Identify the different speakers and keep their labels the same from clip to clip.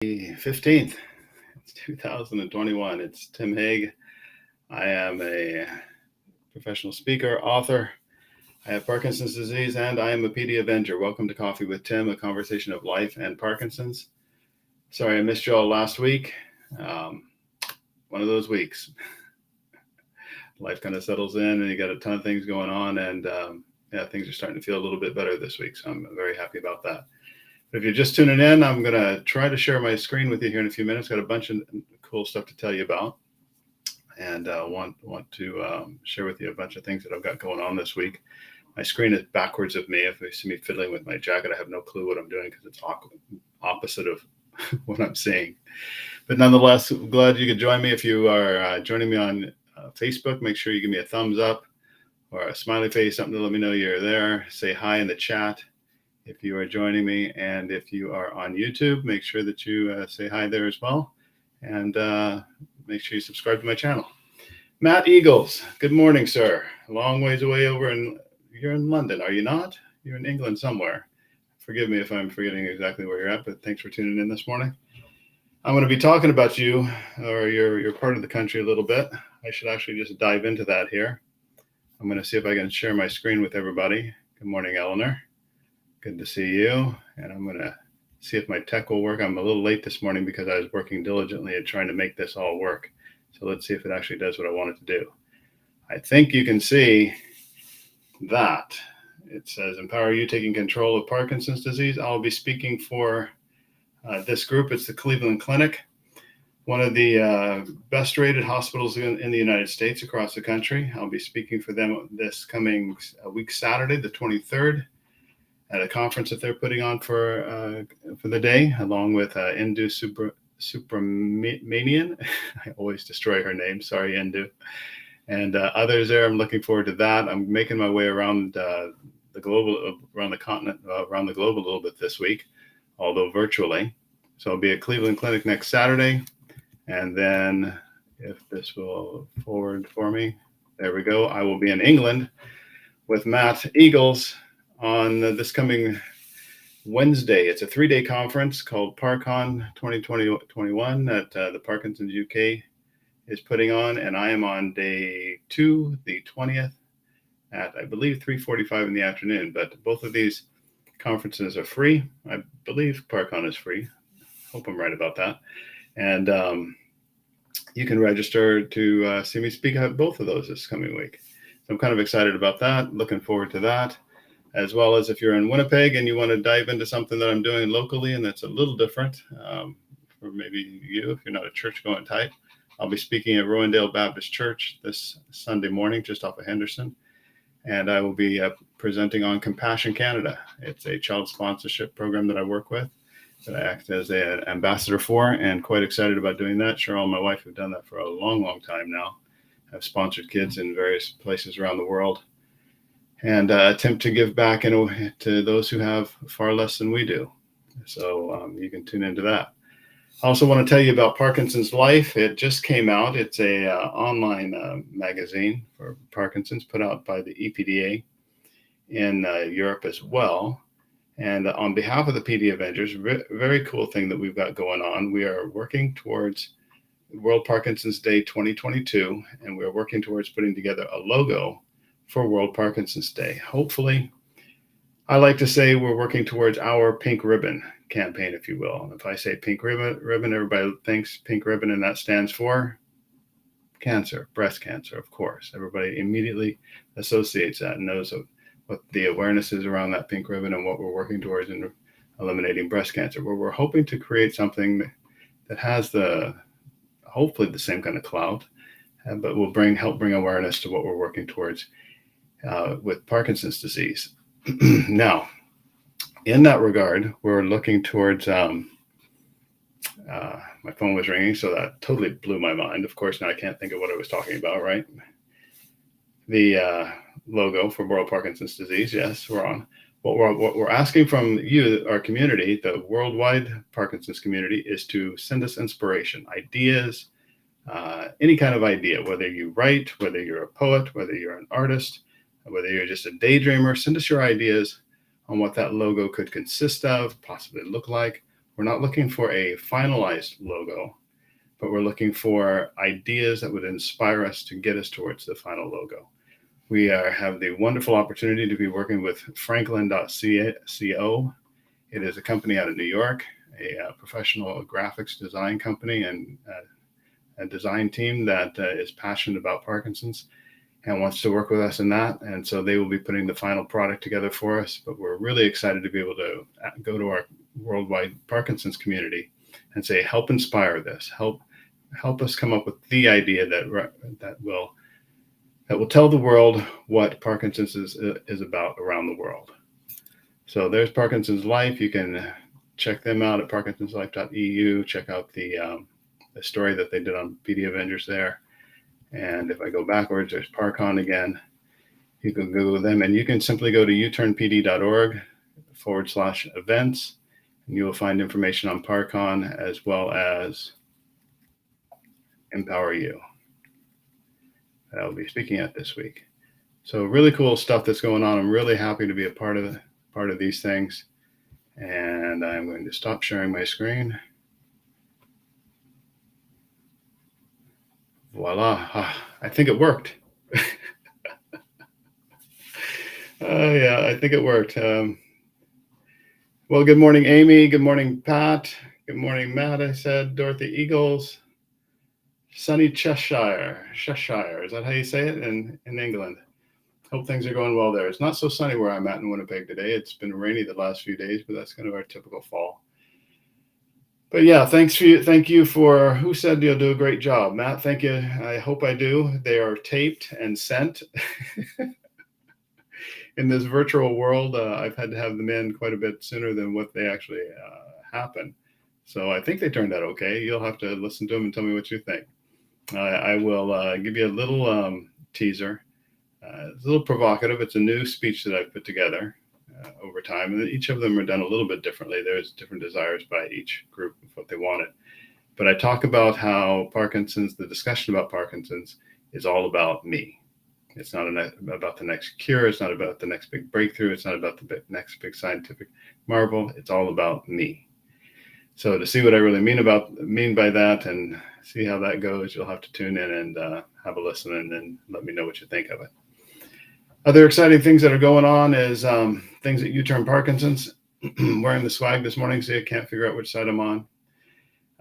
Speaker 1: 15th, it's 2021. It's Tim Haig. I am a professional speaker, author. I have Parkinson's disease, and I am a PD Avenger. Welcome to Coffee with Tim, a conversation of life and Parkinson's. Sorry I missed you all last week. One of those weeks. Life kind of settles in, and you got a ton of things going on, and things are starting to feel a little bit better this week, so I'm very happy about that. If you're just tuning in, I'm going to try to share my screen with you here in a few minutes. Got a bunch of cool stuff to tell you about, and want to share with you a bunch of things that I've got going on this week. My screen is backwards of me. If you see me fiddling with my jacket, I have no clue what I'm doing because it's opposite of what I'm saying. But nonetheless, glad you could join me. If you are joining me on Facebook, make sure you give me a thumbs up or a smiley face, something to let me know you're there. Say hi in the chat if you are joining me, and if you are on YouTube, make sure that you say hi there as well, and make sure you subscribe to my channel. Matt Eagles, good morning, sir. A long ways away you're in London, are you not? You're in England somewhere. Forgive me if I'm forgetting exactly where you're at, but thanks for tuning in this morning. I'm going to be talking about you, or your part of the country, a little bit. I should actually just dive into that here. I'm going to see if I can share my screen with everybody. Good morning, Eleanor. Good to see you. And I'm going to see if my tech will work. I'm a little late this morning because I was working diligently at trying to make this all work. So let's see if it actually does what I want it to do. I think you can see that. It says, Empower You, Taking Control of Parkinson's Disease. I'll be speaking for this group. It's the Cleveland Clinic, one of the best rated hospitals in the United States across the country. I'll be speaking for them this coming week, Saturday, the 23rd, at a conference that they're putting on for the day, along with Indu Subramanian. I always destroy her name. Sorry, Indu. And others there. I'm looking forward to that. I'm making my way around the continent, around the globe a little bit this week, although virtually. So I'll be at Cleveland Clinic next Saturday. And then if this will forward for me, there we go. I will be in England with Matt Eagles on this coming Wednesday. It's a 3-day conference called Parcon 2021 that the Parkinson's UK is putting on, and I am on day 2, the 20th, at I believe 3:45 in the afternoon. But both of these conferences are free. I believe Parcon is free. Hope I'm right about that. And you can register to see me speak at both of those this coming week. So I'm kind of excited about that. Looking forward to that. As well as if you're in Winnipeg and you want to dive into something that I'm doing locally and that's a little different, for maybe you, if you're not a church-going type, I'll be speaking at Rowendale Baptist Church this Sunday morning, just off of Henderson. And I will be presenting on Compassion Canada. It's a child sponsorship program that I work with, that I act as an ambassador for, and quite excited about doing that. Cheryl and my wife have done that for a long, long time now. I've sponsored kids in various places around the world, and attempt to give back to those who have far less than we do. So you can tune into that. I also want to tell you about Parkinson's Life. It just came out. It's a online magazine for Parkinson's put out by the EPDA in Europe as well. And on behalf of the PD Avengers, very cool thing that we've got going on. We are working towards World Parkinson's Day 2022, and we're working towards putting together a logo for World Parkinson's Day. Hopefully, I like to say we're working towards our pink ribbon campaign, if you will. And if I say pink ribbon, everybody thinks pink ribbon, and that stands for cancer, breast cancer, of course. Everybody immediately associates that and knows what the awareness is around that pink ribbon and what we're working towards in eliminating breast cancer. Where we're hoping to create something that has hopefully the same kind of clout, but will help bring awareness to what we're working towards with Parkinson's disease. Now, in that regard, we're looking towards, my phone was ringing, so that totally blew my mind. Of course, now I can't think of what I was talking about, right? The logo for World Parkinson's Disease, yes, we're on. What we're asking from you, our community, the worldwide Parkinson's community, is to send us inspiration, ideas, any kind of idea, whether you write, whether you're a poet, whether you're an artist, whether you're just a daydreamer. Send us your ideas on what that logo could consist of, possibly look like, We're not looking for a finalized logo, but we're looking for ideas that would inspire us to get us towards the final logo. We have the wonderful opportunity to be working with Franklin.co. It is a company out of New York, a professional graphics design company and a design team that is passionate about Parkinson's and wants to work with us in that. And so they will be putting the final product together for us. But we're really excited to be able to go to our worldwide Parkinson's community and say, help inspire this, help us come up with the idea that will tell the world what Parkinson's is about around the world. So there's Parkinson's Life. You can check them out at parkinsonslife.eu. Check out the story that they did on PD Avengers there. And if I go backwards, there's Parcon again. You can Google them, and you can simply go to uturnpd.org/events, and you will find information on Parcon as well as Empower You that I'll be speaking at this week. So really cool stuff that's going on. I'm really happy to be a part of these things. And I'm going to stop sharing my screen. Voila. I think it worked. Yeah, I think it worked. Well, good morning, Amy. Good morning, Pat. Good morning, Matt. I said Dorothy Eagles. Sunny Cheshire. Is that how you say it in England? Hope things are going well there. It's not so sunny where I'm at in Winnipeg today. It's been rainy the last few days, but that's kind of our typical fall. But yeah, thank you for who said you'll do a great job, Matt. Thank you. I hope I do. They are taped and sent. In this virtual world, I've had to have them in quite a bit sooner than what they actually happen. So I think they turned out okay. You'll have to listen to them and tell me what you think. I will give you a little teaser. It's a little provocative. It's a new speech that I've put together over time, and each of them are done a little bit differently. There's different desires by each group of what they wanted. But I talk about how the discussion about Parkinson's is all about me. It's not about the next cure. It's not about the next big breakthrough. It's not about the next big scientific marvel. It's all about me. So to see what I really mean by that and see how that goes, you'll have to tune in and have a listen and then let me know what you think of it. Other exciting things that are going on is things at U-Turn Parkinson's. Wearing the swag this morning, so you can't figure out which side I'm on.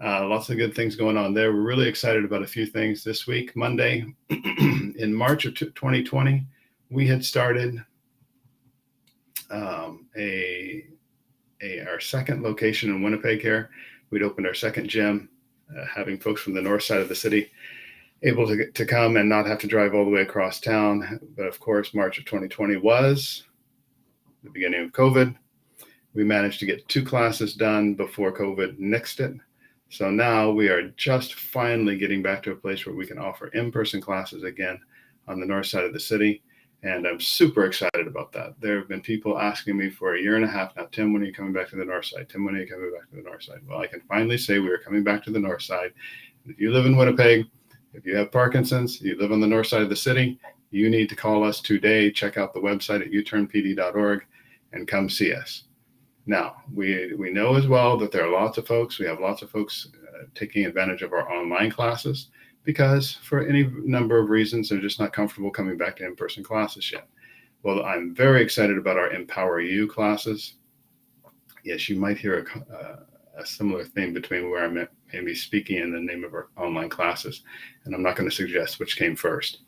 Speaker 1: Lots of good things going on there. We're really excited about a few things this week. Monday, in March of 2020, we had started our second location in Winnipeg here. We'd opened our second gym, having folks from the north side of the city able to come and not have to drive all the way across town. But of course, March of 2020 was the beginning of COVID. We managed to get 2 classes done before COVID nixed it. So now we are just finally getting back to a place where we can offer in-person classes again on the north side of the city. And I'm super excited about that. There have been people asking me for a year and a half now, Tim, when are you coming back to the north side? Tim, when are you coming back to the north side? Well, I can finally say we are coming back to the north side. If you live in Winnipeg, if you have Parkinson's, you live on the north side of the city, you need to call us today. Check out the website at uturnpd.org and come see us. Now, we know as well that there are lots of folks. We have lots of folks taking advantage of our online classes because for any number of reasons, they're just not comfortable coming back to in-person classes yet. Well, I'm very excited about our Empower You classes. Yes, you might hear a similar theme between where I'm maybe speaking and the name of our online classes. And I'm not going to suggest which came first.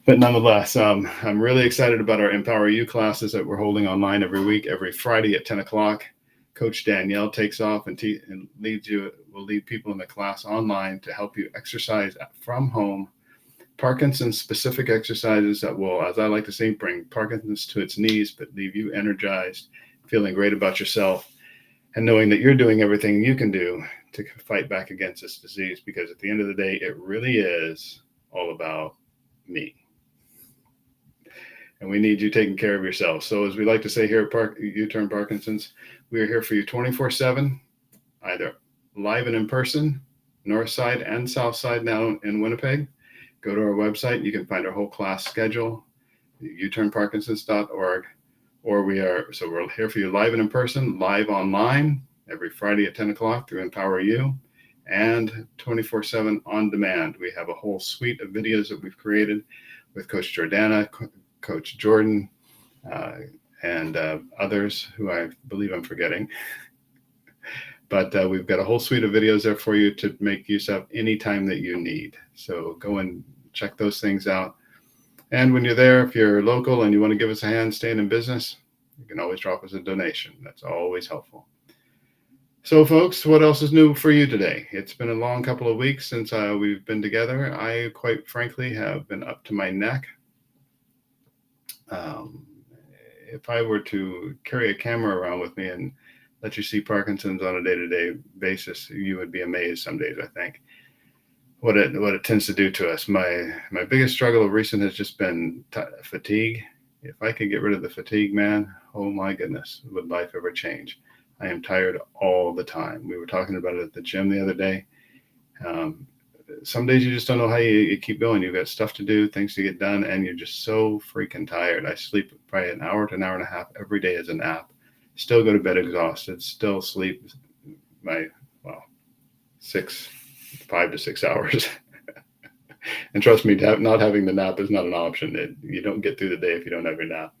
Speaker 1: But nonetheless, I'm really excited about our Empower You classes that we're holding online every week, every Friday at 10 o'clock. Coach Danielle takes off and will lead people in the class online to help you exercise from home, Parkinson's specific exercises that will, as I like to say, bring Parkinson's to its knees, but leave you energized, feeling great about yourself, and knowing that you're doing everything you can do to fight back against this disease, because at the end of the day, it really is all about me. And we need you taking care of yourself. So as we like to say here at U-Turn Parkinson's, we are here for you 24/7, either live and in person, north side and south side now in Winnipeg. Go to our website. You can find our whole class schedule, uturnparkinsons.org. We're here for you live and in person, live online, every Friday at 10 o'clock through Empower You, and 24/7 on demand. We have a whole suite of videos that we've created with Coach Jordana, Coach Jordan, and others who I believe I'm forgetting. But we've got a whole suite of videos there for you to make use of anytime that you need. So go and check those things out. And when you're there, if you're local and you want to give us a hand staying in business, you can always drop us a donation. That's always helpful. So, folks, what else is new for you today? It's been a long couple of weeks since we've been together. I, quite frankly, have been up to my neck. If I were to carry a camera around with me and let you see Parkinson's on a day-to-day basis, you would be amazed some days, I think, what it tends to do to us. My biggest struggle of recent has just been fatigue. If I could get rid of the fatigue, man, oh my goodness, would life ever change? I am tired all the time. We were talking about it at the gym the other day. Some days you just don't know how you keep going. You've got stuff to do, things to get done, and you're just so freaking tired. I sleep probably an hour to an hour and a half every day as a nap. Still go to bed exhausted. Still sleep 5 to 6 hours. And trust me, not having the nap is not an option. You don't get through the day if you don't have your nap.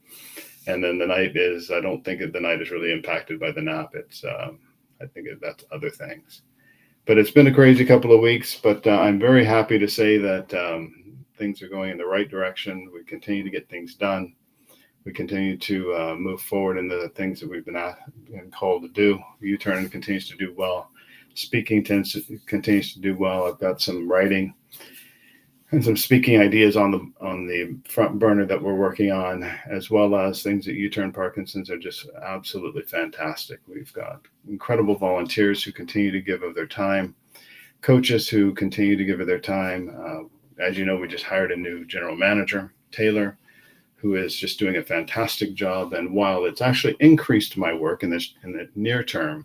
Speaker 1: And then the night is, I don't think the night is really impacted by the nap. It's, I think that's other things. But it's been a crazy couple of weeks, but I'm very happy to say that things are going in the right direction. We continue to get things done. We continue to move forward in the things that we've been called to do. U-Turn continues to do well. Speaking continues to do well. I've got some writing and some speaking ideas on the front burner that we're working on, as well as things at U-Turn Parkinson's are just absolutely fantastic. We've got incredible volunteers who continue to give of their time, coaches who continue to give of their time. As you know, we just hired a new general manager, Taylor, who is just doing a fantastic job. And while it's actually increased my work in the near term,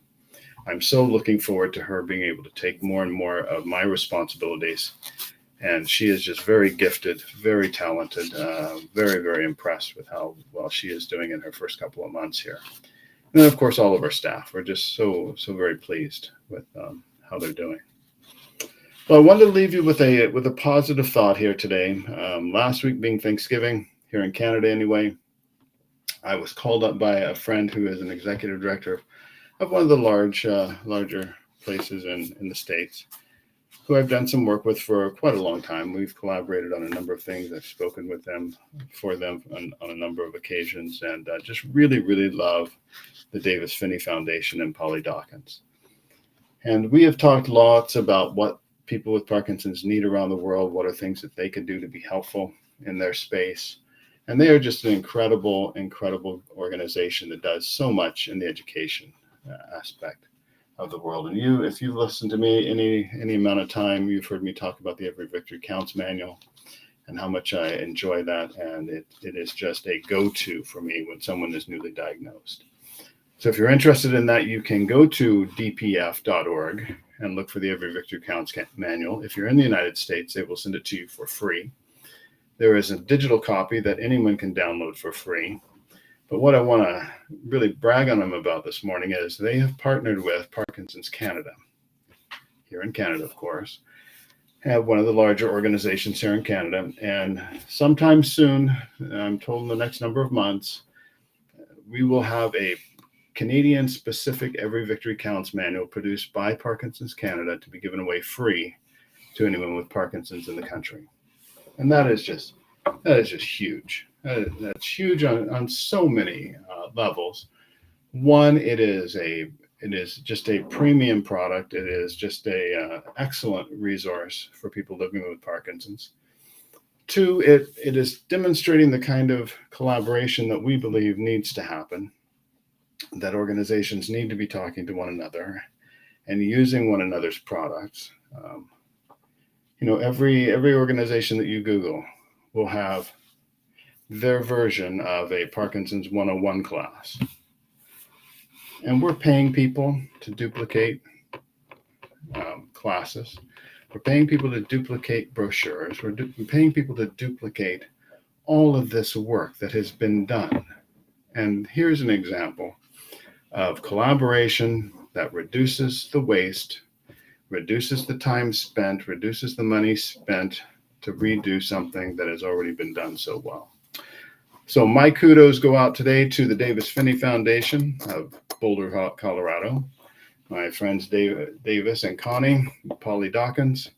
Speaker 1: I'm so looking forward to her being able to take more and more of my responsibilities. And she is just very gifted, very talented, very, very impressed with how well she is doing in her first couple of months here. And then, of course, all of our staff. We're just so very pleased with how they're doing. Well, I wanted to leave you with a positive thought here today. Last week being Thanksgiving, here in Canada anyway, I was called up by a friend who is an executive director of one of the larger places in the States, who I've done some work with for quite a long time. We've collaborated on a number of things. I've spoken with them on a number of occasions, and just really, really love the Davis Phinney Foundation and Polly Dawkins. And we have talked lots about what people with Parkinson's need around the world, what are things that they could do to be helpful in their space. And they are just an incredible, incredible organization that does so much in the education aspect of the world. And if you've listened to me any amount of time, you've heard me talk about the Every Victory Counts manual and how much I enjoy that. And it is just a go-to for me when someone is newly diagnosed. So if you're interested in that, you can go to dpf.org and look for the Every Victory Counts manual. If you're in the United States, they will send it to you for free. There is a digital copy that anyone can download for free. But what I want to really brag on them about this morning is they have partnered with Parkinson's Canada, here in Canada, of course, have one of the larger organizations here in Canada. And sometime soon, I'm told in the next number of months, we will have a Canadian-specific Every Victory Counts manual produced by Parkinson's Canada to be given away free to anyone with Parkinson's in the country. And that is just huge. That's huge on so many levels. One, it is just a premium product. It is just a excellent resource for people living with Parkinson's. Two, it is demonstrating the kind of collaboration that we believe needs to happen, that organizations need to be talking to one another and using one another's products. Every organization that you Google will have their version of a Parkinson's 101 class. And we're paying people to duplicate classes. We're paying people to duplicate brochures. We're paying people to duplicate all of this work that has been done. And here's an example of collaboration that reduces the waste, reduces the time spent, reduces the money spent to redo something that has already been done so well. So my kudos go out today to the Davis Finney Foundation of Boulder, Colorado, my friends Davis and Connie, Polly Dawkins,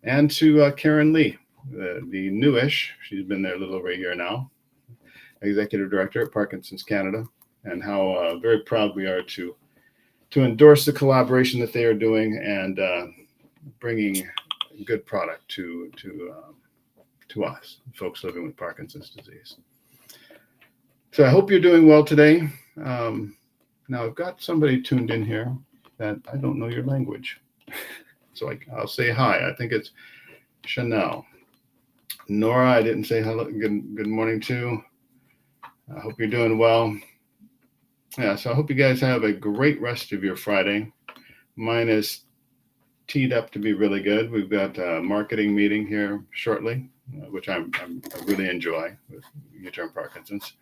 Speaker 1: and to Karen Lee, the newish, she's been there a little over a year now, Executive Director at Parkinson's Canada, and how very proud we are to endorse the collaboration that they are doing and bringing good product to us, folks living with Parkinson's disease. So I hope you're doing well today. Now I've got somebody tuned in here that I don't know your language. So I'll say hi. I think it's Chanel. Nora, I didn't say hello. Good morning to. I hope you're doing well. Yeah, so I hope you guys have a great rest of your Friday. Mine is teed up to be really good. We've got a marketing meeting here shortly, which I really enjoy with U-Turn Parkinson's.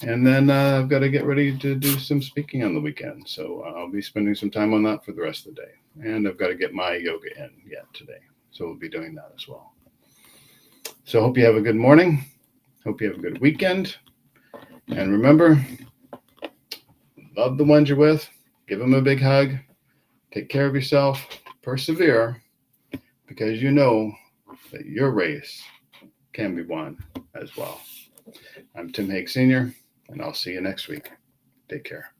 Speaker 1: And then I've got to get ready to do some speaking on the weekend. So I'll be spending some time on that for the rest of the day. And I've got to get my yoga in yet today. So we'll be doing that as well. So I hope you have a good morning. Hope you have a good weekend. And remember, love the ones you're with. Give them a big hug. Take care of yourself. Persevere, because you know that your race can be won as well. I'm Tim Hague Sr., and I'll see you next week. Take care.